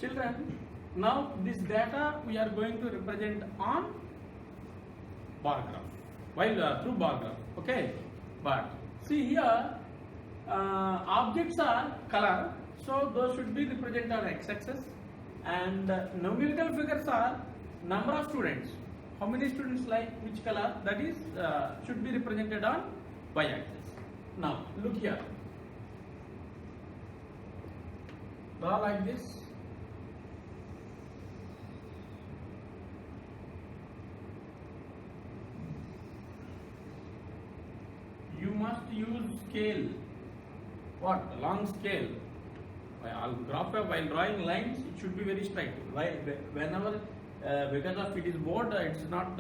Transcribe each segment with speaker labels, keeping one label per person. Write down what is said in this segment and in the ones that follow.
Speaker 1: Children, now this data we are going to represent on bar graph, while through bar graph, okay? But see here, objects are color, so those should be represented on x-axis, and numerical figures are number of students. How many students like which color, that is should be represented on y-axis. Now look here, draw like this. You must use scale. What? Long scale. I'll graph while drawing lines, it should be very straight. Whenever, because of it is board, it's not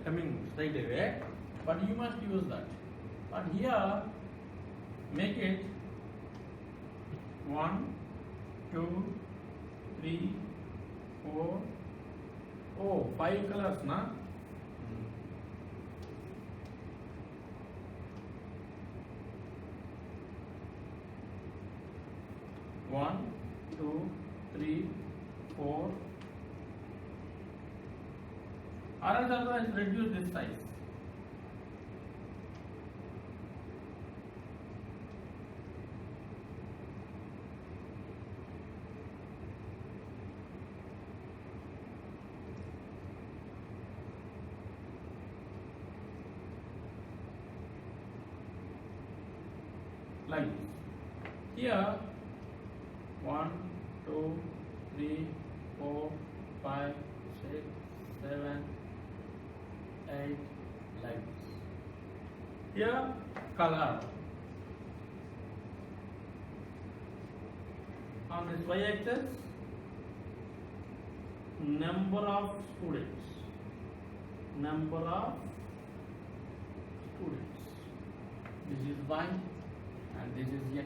Speaker 1: coming straight away. But you must use that. But here, make it 1, 2, 3, 4. Oh, 5 colors, na? 1, 2, 3, 4. Or else otherwise reduce this size. Like this. Here 1, 2, 3, 4, 5, 6, 7, 8, like this. Here color. On this y-axis, number of students. Number of students. This is y and this is x.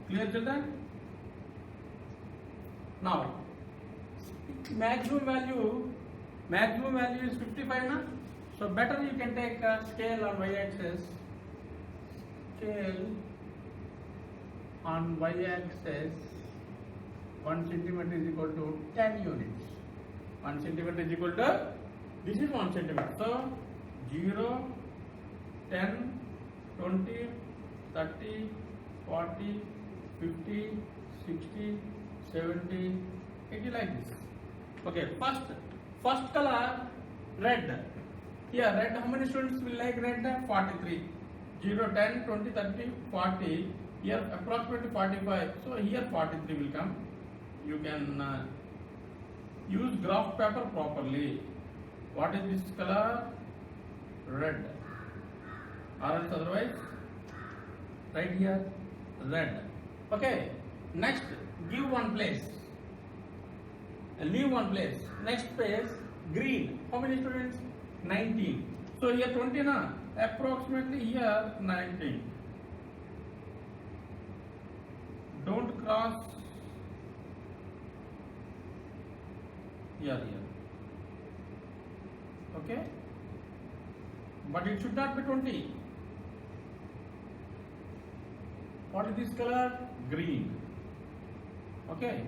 Speaker 1: Clear, children? Now, maximum value is 55 na? So better you can take a scale on y-axis. Scale on y-axis, 1 centimeter is equal to 10 units. 1 centimeter is equal to, this is 1 centimeter. So 0, 10, 20, 30, 40, 50, 60, 70, 80, like this. Okay, first color red. Here red, how many students will like red? 43. 0, 10, 20, 30, 40. Here approximately 45. So here 43 will come. You can use graph paper properly. What is this color? Red. Or else otherwise, right here, red. Okay, next, give one place. Leave one place. Next place, green. How many students? 19. So here 20 na? Approximately here 19. Don't cross here. Okay? But it should not be 20. What is this color? Green. Okay?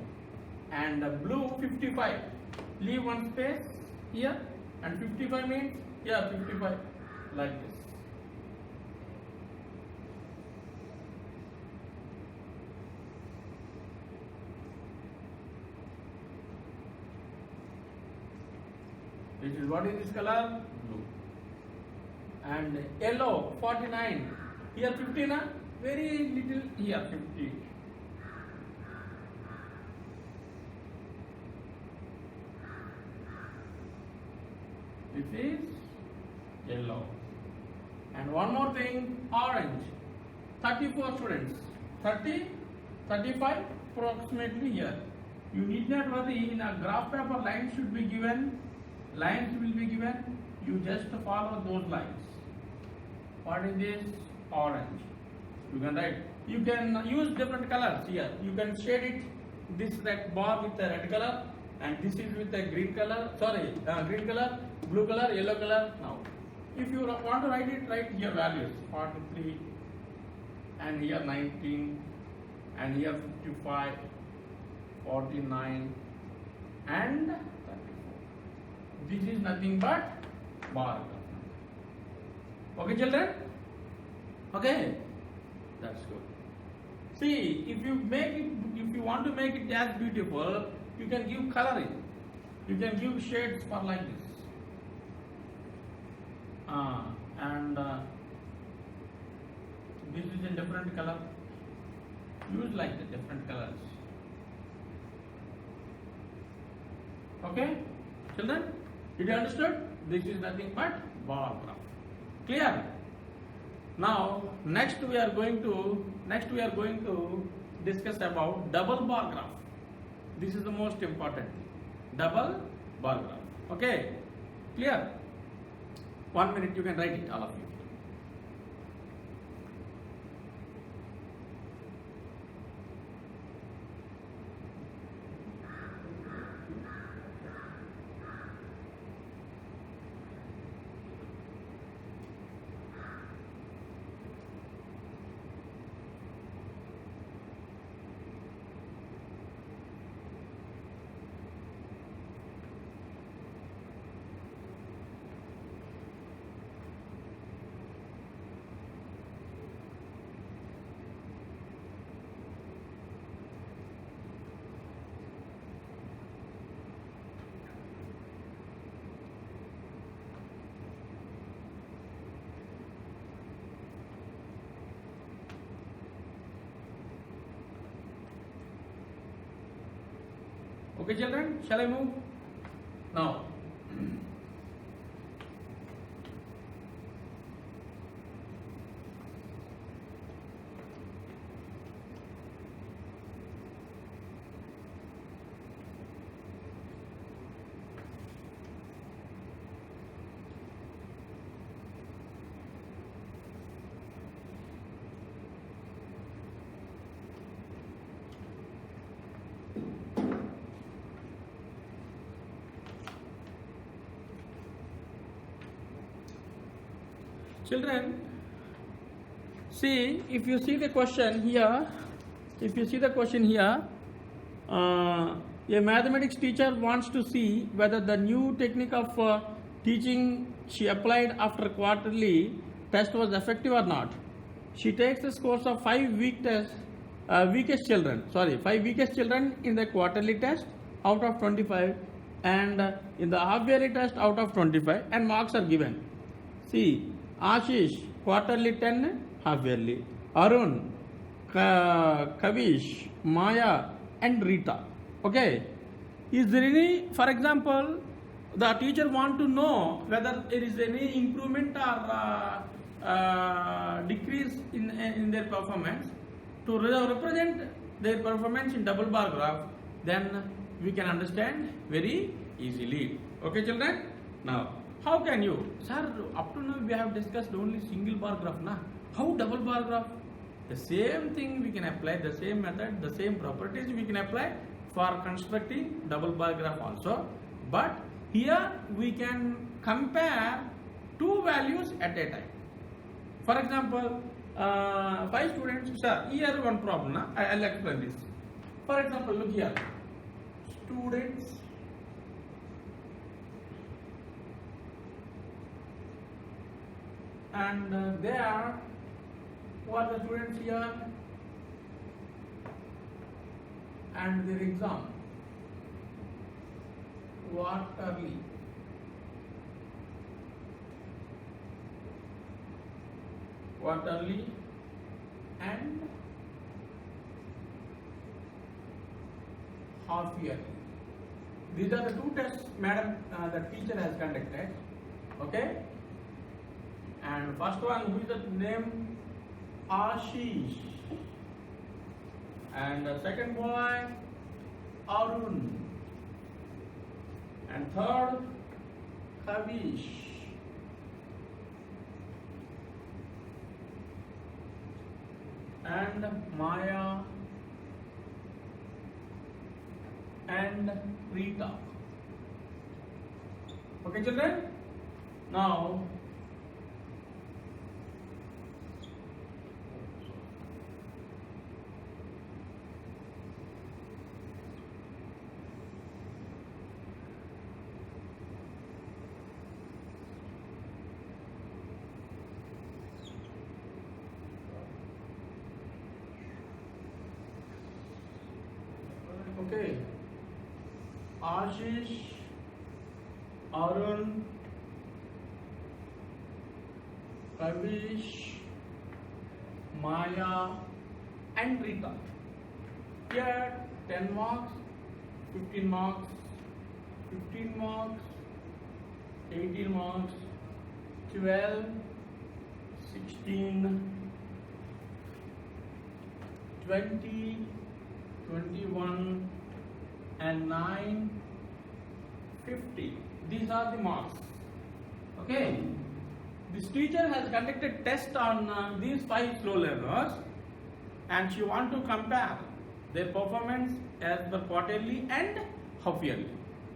Speaker 1: And blue 55. Leave one space here, and 55 means here 55, like this. This is, what is this color? Blue. And yellow 49. Here 50 na? Very little here 50. This is yellow. And one more thing, orange. 34 students. 30, 35 approximately here. You need not worry, in a graph paper lines should be given. Lines will be given. You just follow those lines. What is this? Orange. You can write. You can use different colors here. You can shade it, this red bar with the red color, and this is with the green color. Green color, blue color, yellow color. Now, if you want to write it, write here values 43, and here 19, and here 55, 49 and 34. This is nothing but bar graph. Okay, children? Okay, that's good. See, if you want to make it as beautiful, you can give coloring. You can give shades for like this. And this is in different color. Use like the different colors. Okay, children, did you understood? This is nothing but bar graph. Clear? Now next we are going to discuss about double bar graph. This is the most important thing. Double bar graph. Okay, clear? 1 minute, you can write it, all of you. Okay, children, shall I move? Now, children, see, if you see the question here, a mathematics teacher wants to see whether the new technique of teaching she applied after quarterly test was effective or not. She takes the scores of 5 weakest children in the quarterly test out of 25 and in the half yearly test out of 25, and marks are given. See, Ashish quarterly 10, half yearly. Arun, Kavish, Maya and Rita. Okay. Is there any, for example, the teacher want to know whether there is any improvement or decrease in their performance. To represent their performance in double bar graph, then we can understand very easily. Okay, children? Now, how can you? Sir, up to now we have discussed only single bar graph, na? How double bar graph? The same thing we can apply, the same method, the same properties we can apply for constructing double bar graph also. But here we can compare two values at a time. For example, 5 students, sir, here one problem, na? I'll explain this. For example, look here. Students and there, who are the students here and their exam quarterly. And half yearly. These are the two tests, madam, the teacher has conducted. Okay. And first one, who is the name? Ashish. And the second boy, Arun. And third, Kavish. And Maya and Rita. Okay, children? Now, Okay. Ashish, Arun, Kavish, Maya, and Rita. Here 10 marks, 15 marks, 15 marks, 18 marks, 12, 16, 20, 21, and 9, 50. These are the marks. Okay. This teacher has conducted test on these 5 slow learners, and she want to compare their performance as per quarterly and half yearly.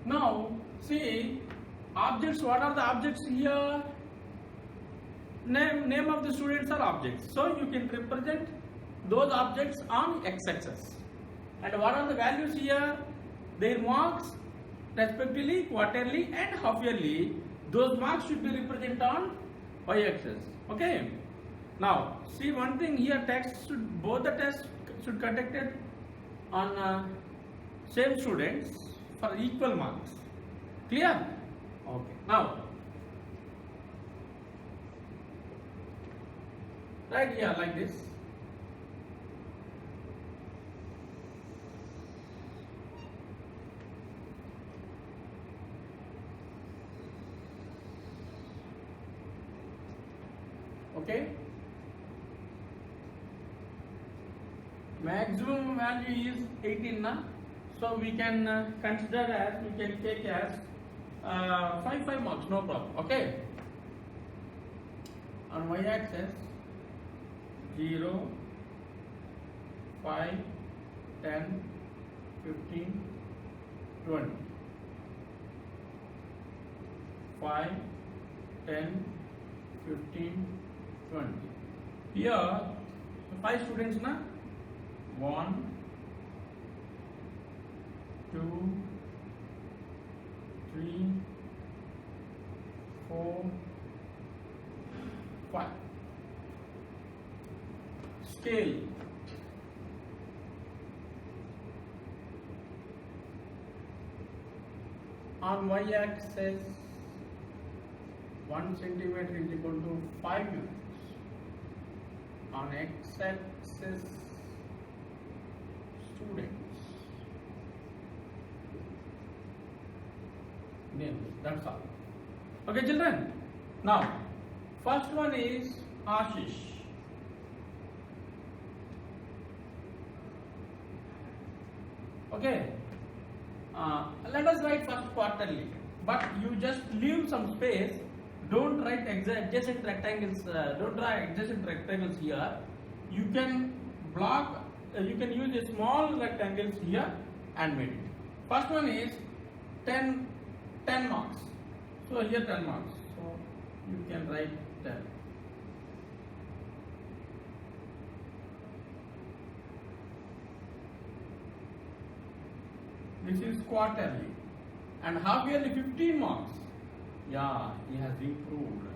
Speaker 1: Now see objects. What are the objects here? Name of the students are objects. So you can represent those objects on x-axis. And what are the values here? Their marks respectively quarterly and half yearly. Those marks should be represented on y-axis. Okay. Now see one thing here. Both the tests should conducted on same students for equal marks. Clear? Okay. Now right here like this. Okay. Maximum value is 18 na? So we can consider as, we can take as 5 marks, no problem. Okay. On y-axis 0, 5, 10, 15, 20. 5, 10, 15, 20. Here 5 students na? 1, 2, 3, 4, 5. Scale. On y-axis 1 centimeter is equal to 5 units. On x-axis students names. That's all. Okay, children. Now, first one is Ashish. Okay. Let us write first quarterly, but you just leave some space. Don't write adjacent rectangles. Don't draw adjacent rectangles here. You can block. You can use a small rectangles here and make it. First one is 10 marks. So here 10 marks. So you can write 10. This is quarterly. And half yearly 15 marks. Yeah, he has improved.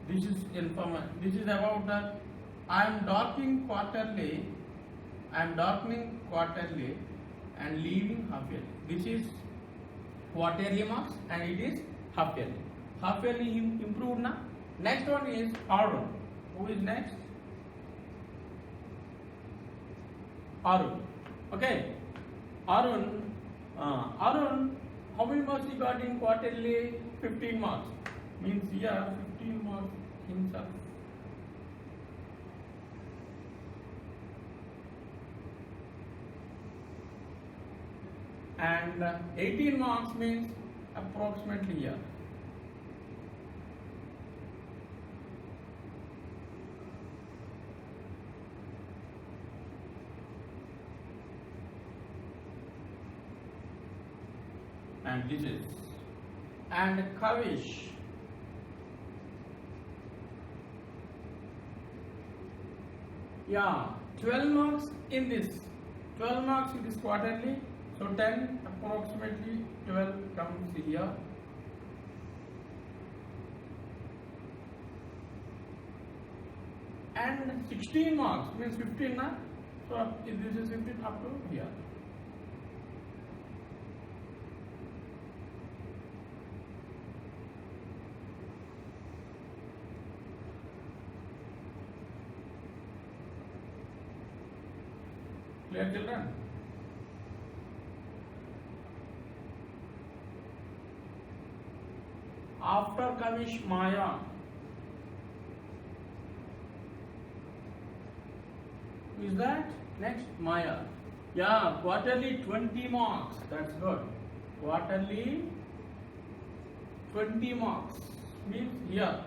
Speaker 1: This is information. This is about the. I am darkening quarterly. And leaving half yearly. This is quarterly marks and it is half yearly. Half yearly improved now. Next one is Arun. Who is next? Arun. Okay. Arun, how many marks he got in quarterly? 15 marks. Means here 15 marks himself. And 18 marks means approximately here. And this is. And Kavish. Yeah, 12 marks in this. 12 marks in this quarterly. So 10, approximately 12 comes here. and 16 marks means 15 na. So this is 15 up to here. Clear, children? After Kavish Maya, who is that? Next, Maya. Yeah, quarterly 20 marks. That's good. Quarterly 20 marks means here.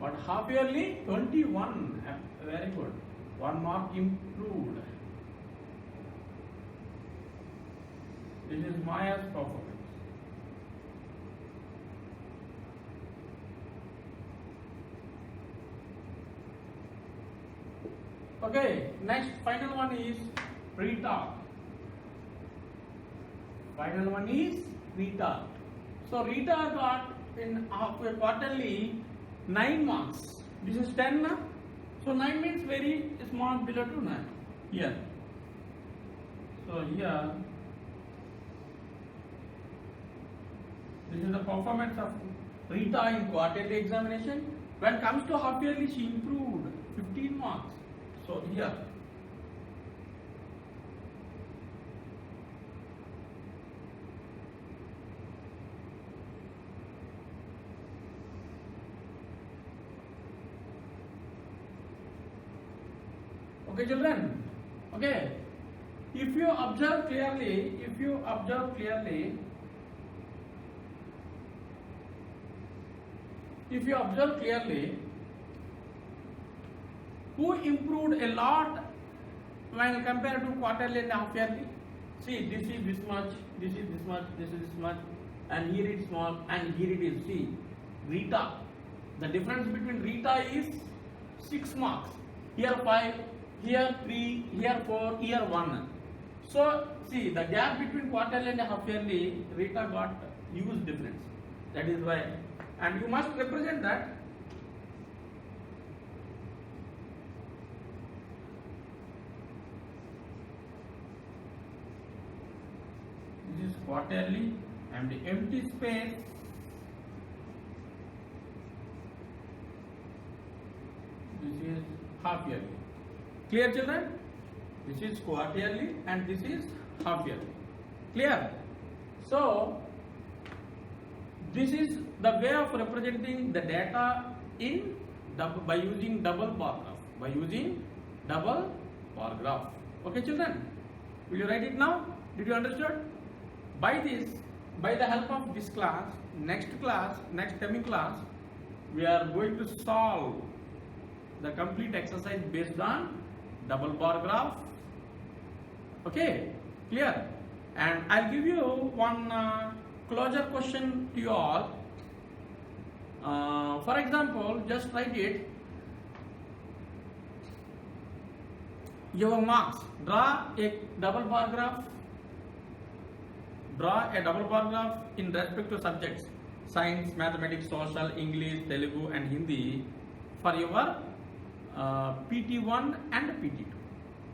Speaker 1: But half yearly 21. Very good. 1 mark improved. This is Maya's performance. Okay, next final one is Rita. Final one is Rita. So Rita got in quarterly 9 marks. This is 10 na? So 9 means very small below to 9 here. So here this is the performance of Rita in quarterly examination. When it comes to half yearly, she improved 15 marks. So here okay, children. Okay, if you observe clearly, who improved a lot when compared to quarterly and half yearly? See, this is this much, this is this much, this is this much, and here it is small, and here it is. See, Rita. The difference between Rita is 6 marks. Here 5, here 3, here 4, here 1. So, see, the gap between quarterly and half yearly, Rita got huge difference. That is why, and you must represent that. This is quarterly, and the empty space this is half yearly. Clear, children? This is quarterly and this is half yearly. Clear? So this is the way of representing the data in by using double bar graph. Okay, children? Will you write it now? Did you understand? By the help of this class, next coming class, we are going to solve the complete exercise based on double bar graph. Okay, clear? And I'll give you one closure question to you all. For example, just write it. Your marks. Draw a double bar graph. In respect to subjects: science, mathematics, social, English, Telugu, and Hindi for your PT1 and PT2.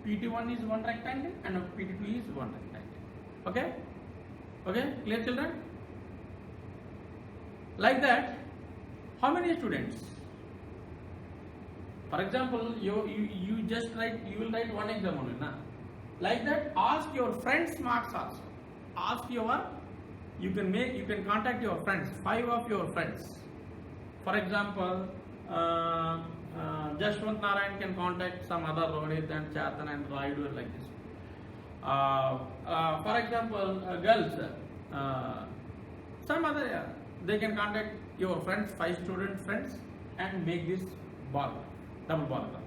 Speaker 1: PT1 is one rectangle and PT2 is one rectangle. Okay? Okay? Clear, children? Like that, how many students? For example, you just write, you will write one exam only, na? Like that, ask your friends' marks also. You can contact your friends, 5 of your friends. For example, Jashwant Narayan can contact some other Rohit and Chatan and Raidu like this. For example, girls, some other, they can contact your friends, 5 student friends, and make this double bar graph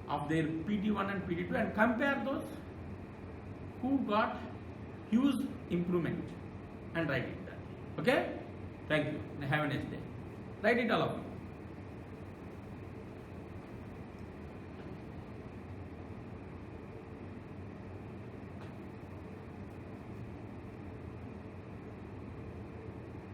Speaker 1: of their PT1 and PT2 and compare those who got huge improvement and write it down. Okay? Thank you. Have a nice day. Write it all of you.